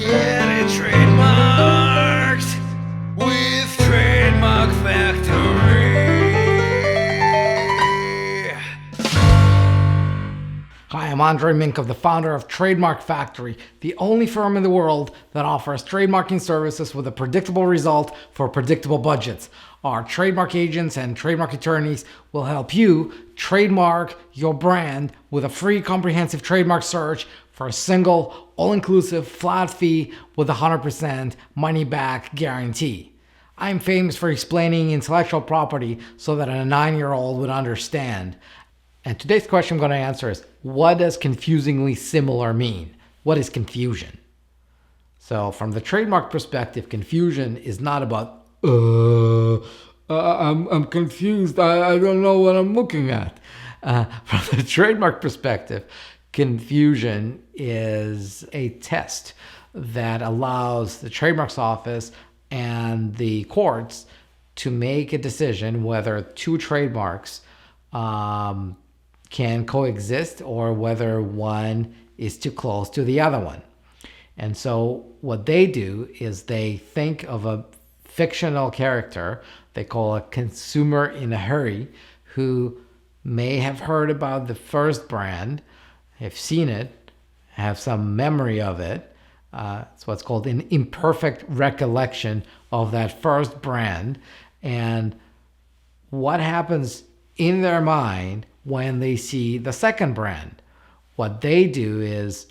Get it trademarked with Trademark Factory. Hi, I'm Andre Minkov, the founder of Trademark Factory, the only firm in the world that offers trademarking services with a predictable result for predictable budgets. Our trademark agents and trademark attorneys will help you trademark your brand with a free comprehensive trademark search for a single, all-inclusive, flat fee with a 100% money-back guarantee. I'm famous for explaining intellectual property so that a 9-year-old would understand. And today's question I'm going to answer is, what does confusingly similar mean? What is confusion? So from the trademark perspective, confusion is not about, I'm confused, I don't know what I'm looking at. From the trademark perspective, confusion is a test that allows the Trademarks Office and the courts to make a decision whether two trademarks can coexist or whether one is too close to the other one. And so what they do is they think of a fictional character they call a consumer in a hurry who may have heard about the first brand, have seen it, have some memory of it. It's what's called an imperfect recollection of that first brand. And what happens in their mind when they see the second brand? What they do is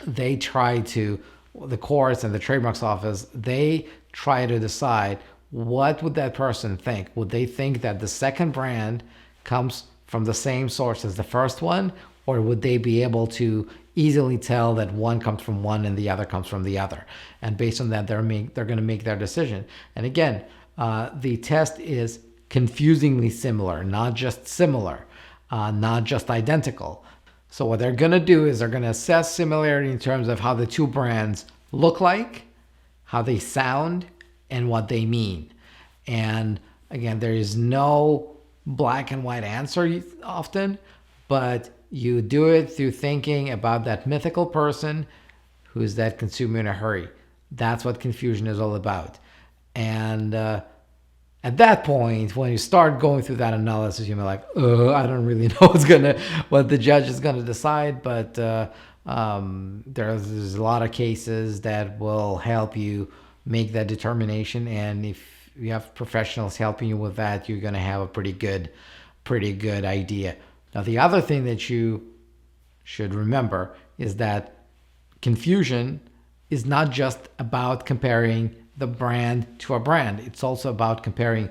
they try to, the courts and the Trademarks Office, they try to decide what would that person think. Would they think that the second brand comes from the same source as the first one? Or would they be able to easily tell that one comes from one and the other comes from the other? And based on that, they're going to make their decision. And again, the test is confusingly similar, not just similar, not just identical. So what they're going to do is they're going to assess similarity in terms of how the two brands look like, how they sound, and what they mean. And again, there is no black and white answer often, but you do it through thinking about that mythical person who's that consumer in a hurry. That's what confusion is all about. And at that point, when you start going through that analysis, you're like, I don't really know what the judge is gonna decide, but there's a lot of cases that will help you make that determination. And if you have professionals helping you with that, you're gonna have a pretty good idea. Now, the other thing that you should remember is that confusion is not just about comparing the brand to a brand. It's also about comparing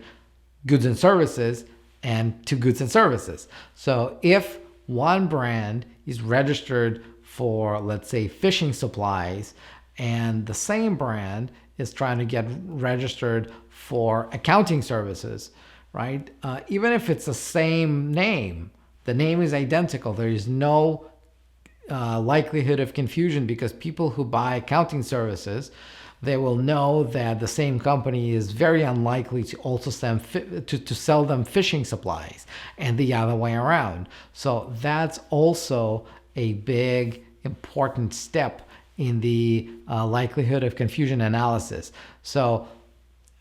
goods and services and to goods and services. So if one brand is registered for, let's say, fishing supplies, and the same brand is trying to get registered for accounting services, right? Even if it's the same name, the name is identical, there is no likelihood of confusion, because people who buy accounting services, they will know that the same company is very unlikely to also sell them fishing supplies, and the other way around. So that's also a big important step in the likelihood of confusion analysis. So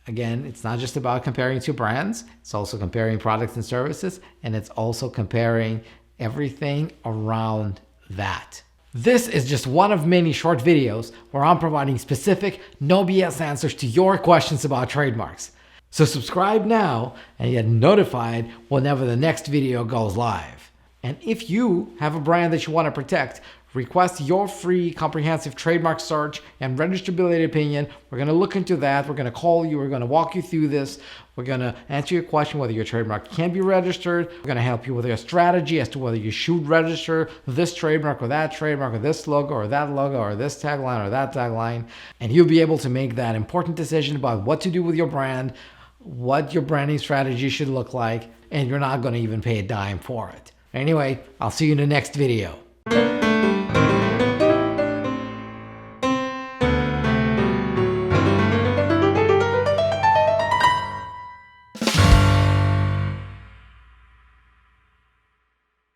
again, it's not just about comparing two brands, it's also comparing products and services, and it's also comparing everything around that. This is just one of many short videos where I'm providing specific, no BS answers to your questions about trademarks. So subscribe now and get notified whenever the next video goes live. And if you have a brand that you want to protect, request your free comprehensive trademark search and registrability opinion. We're going to look into that. We're going to call you. We're going to walk you through this. We're going to answer your question whether your trademark can be registered. We're going to help you with your strategy as to whether you should register this trademark or this logo or that logo or this tagline or that tagline. And you'll be able to make that important decision about what to do with your brand, what your branding strategy should look like, and you're not going to even pay a dime for it. Anyway, I'll see you in the next video.